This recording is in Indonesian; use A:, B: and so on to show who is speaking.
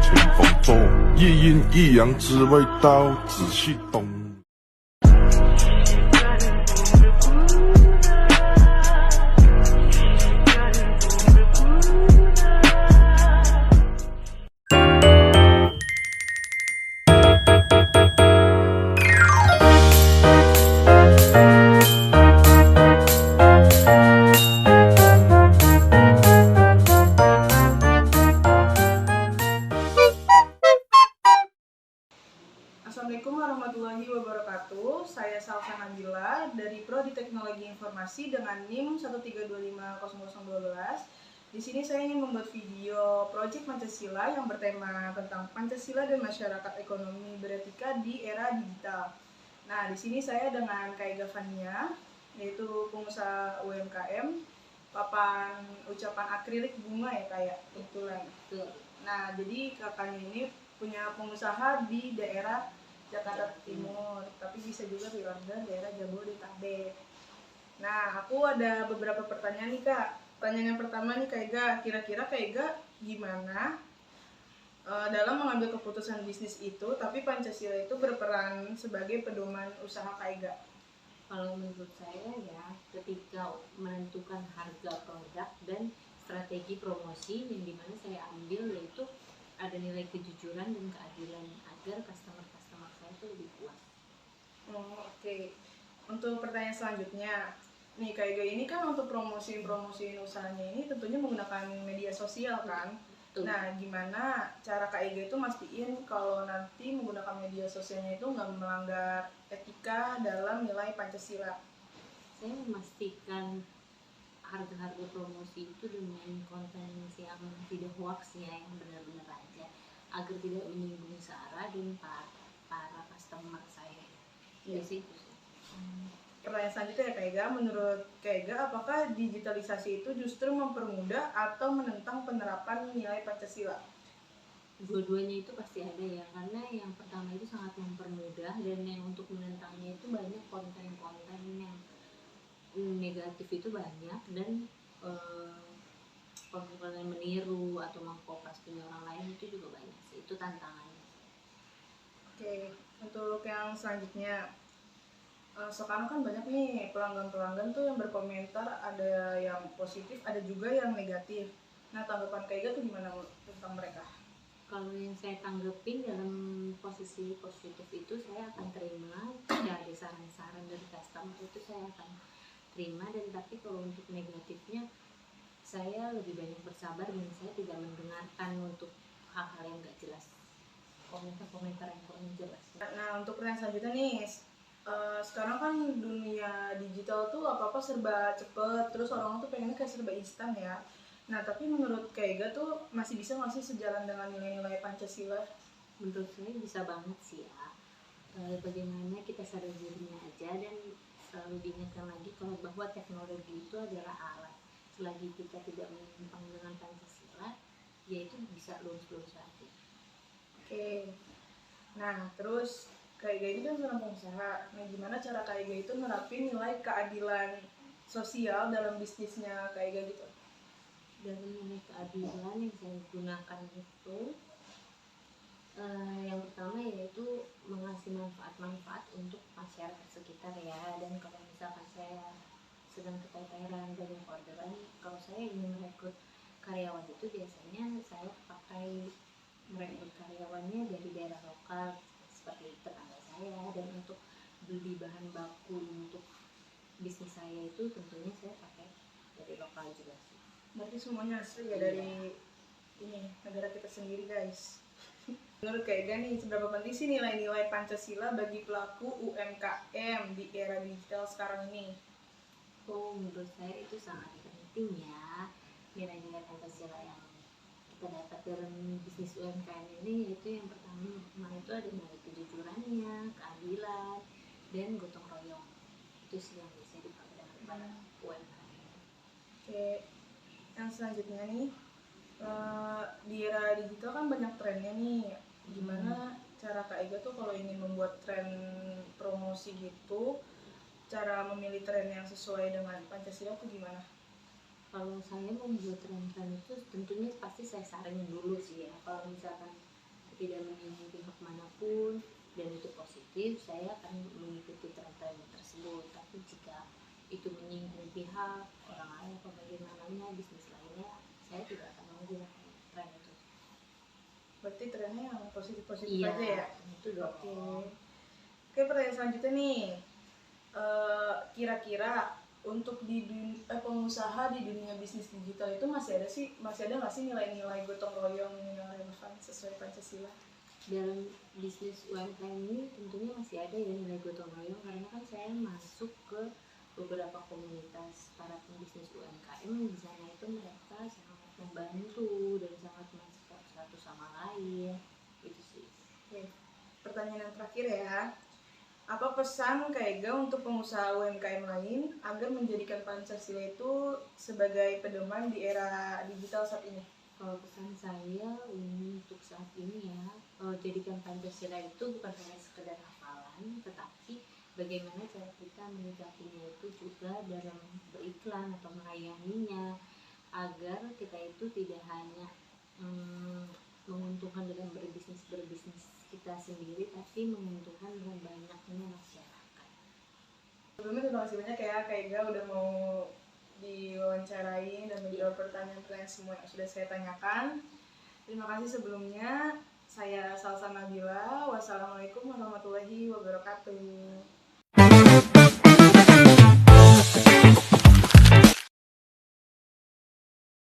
A: 清风走，一阴一阳之谓道，仔细懂。
B: Assalamualaikum warahmatullahi wabarakatuh. Saya Salsa Nabila dari Prodi Teknologi Informasi dengan NIM 132500012. Di sini saya ingin membuat video proyek Pancasila yang bertema tentang Pancasila dan masyarakat ekonomi beretika di era digital. Nah, di sini saya dengan Kak Ega Fania, yaitu pengusaha UMKM, papan ucapan akrilik bunga ya kayak kebetulan. Nah, jadi kakaknya ini punya pengusaha di daerah Jakarta Timur, tapi bisa juga di daerah Jabodetabek. Nah, aku ada beberapa pertanyaan nih Kak. Pertanyaan yang pertama nih Kak Ega, kira-kira Kak Ega gimana dalam mengambil keputusan bisnis itu, tapi Pancasila itu berperan sebagai pedoman usaha Kak Ega?
C: Kalau menurut saya ya, ketika menentukan harga produk dan strategi promosi yang dimana saya ambil yaitu ada nilai kejujuran dan keadilan agar customer saya itu lebih puas.
B: Oke. Untuk pertanyaan selanjutnya, nih Kak Ega ini kan untuk promosiin usahanya ini tentunya menggunakan media sosial kan? Nah, gimana cara Kak Ega itu mastiin kalau nanti menggunakan media sosialnya itu nggak melanggar etika dalam nilai Pancasila?
C: Saya memastikan harga-harga promosi itu dengan konten yang tidak hoax ya, yang benar-benar aja, agar tidak menyinggung sara dan para customer saya. Ya sih.
B: Pertanyaan selanjutnya ya Kak Ega, menurut Kak Ega apakah digitalisasi itu justru mempermudah atau menentang penerapan nilai Pancasila?
C: Dua-duanya itu pasti ada ya, karena yang pertama itu sangat mempermudah, dan yang untuk menentangnya itu banyak konten-konten yang negatif itu banyak, dan konten meniru atau mengkopas punya orang lain itu juga banyak sih, itu tantangannya.
B: Oke, untuk yang selanjutnya, sekarang kan banyak nih pelanggan-pelanggan tuh yang berkomentar, ada yang positif, ada juga yang negatif. Nah, tanggapan Kak Ega tuh gimana tentang mereka?
C: Kalau yang saya tanggepin dalam posisi positif itu saya akan terima, jika ada saran-saran dari customer itu saya akan terima, dan tapi kalau untuk negatifnya saya lebih banyak bersabar dan saya tidak mendengarkan untuk hal-hal yang gak jelas, komentar-komentar yang kurang jelas.
B: Nah, untuk pertanyaan selanjutnya nih, sekarang kan dunia digital tuh apa-apa serba cepet, terus orang tuh pengennya kayak serba instan ya. Nah, tapi menurut Kak Ega tuh masih bisa nggak sih sejalan dengan nilai-nilai Pancasila?
C: Menurut saya bisa banget sih ya. Bagaimana kita sadar dirinya aja, dan selalu diingatkan lagi kalau bahwa teknologi itu adalah alat. Selagi kita tidak menyimpang dengan Pancasila, ya itu bisa lurus-lurus aja.
B: Oke. Nah, terus Kak Ega ini kan seorang pengusaha. Nah, gimana cara Kak Ega itu nerapin nilai keadilan sosial dalam bisnisnya Kak Ega gitu?
C: Dalam nilai keadilan yang saya gunakan itu, yang pertama yaitu mengasih manfaat-manfaat untuk masyarakat sekitar ya. Dan kalau misalkan saya sedang keteteran banyak orderan, kalau saya ingin merekrut karyawan itu biasanya saya pakai merekrut karyawannya dari daerah lokal seperti tetangga saya, dan untuk beli bahan baku untuk bisnis saya itu tentunya saya pakai dari lokal juga sih.
B: Berarti semuanya asli ya dari ini negara kita sendiri guys. Menurut Kak Ega nih, seberapa penting sih nilai-nilai Pancasila bagi pelaku UMKM di era digital sekarang ini?
C: Menurut saya itu sangat penting ya, nilai-nilai Pancasila yang kita dapat dalam bisnis UMKM ini, yaitu yang pertama itu ada nilai kejujurannya, keadilan, dan gotong royong. Itu sih yang bisa dipakai dalam para UMKM.
B: Oke, yang selanjutnya nih, di era digital kan banyak trennya nih. Gimana cara Kak Ega tuh kalau ingin membuat tren promosi gitu, cara memilih tren yang sesuai dengan Pancasila tuh gimana?
C: Kalau saya membuat tren-tren itu tentunya pasti saya saring dulu sih ya. Kalau misalkan tidak menyinggung pihak manapun dan itu positif, saya akan mengikuti tren-tren tersebut. Tapi jika itu menyinggung pihak orang lain atau bagaimananya bisnis lainnya, saya tidak akan menggunakan tren itu.
B: Berarti trennya yang positif-positif
C: Iya,
B: aja ya?
C: itu dong.
B: Oke, pertanyaan selanjutnya nih. Kira-kira untuk pengusaha di dunia bisnis digital itu masih ada nggak sih nilai-nilai gotong royong yang relevan sesuai Pancasila?
C: Dalam bisnis UMKM ini tentunya masih ada ya nilai gotong royong, karena kan saya masuk ke beberapa komunitas para pembisnis UMKM. Di sana itu mereka sangat membantu dan sangat mensupport satu sama lain, itu sih.
B: Oke. Pertanyaan yang terakhir ya. Apa pesan Kak Ega untuk pengusaha UMKM lain agar menjadikan Pancasila itu sebagai pedoman di era digital saat ini?
C: Kalau pesan saya untuk saat ini ya, jadikan Pancasila itu bukan hanya sekedar hafalan, tetapi bagaimana cara kita menyikapinya itu juga dalam beriklan atau melayaninya, agar kita itu tidak hanya menguntungkan dengan berbisnis kita sendiri, tapi menguntungkan dengan banyaknya masyarakat.
B: Sebelumnya terima kasih banyak ya Kak Ega udah mau diwawancarain dan menjawab pertanyaan-pertanyaan semua yang sudah saya tanyakan. Terima kasih sebelumnya. Saya Salsa Nabila. Wassalamualaikum warahmatullahi wabarakatuh.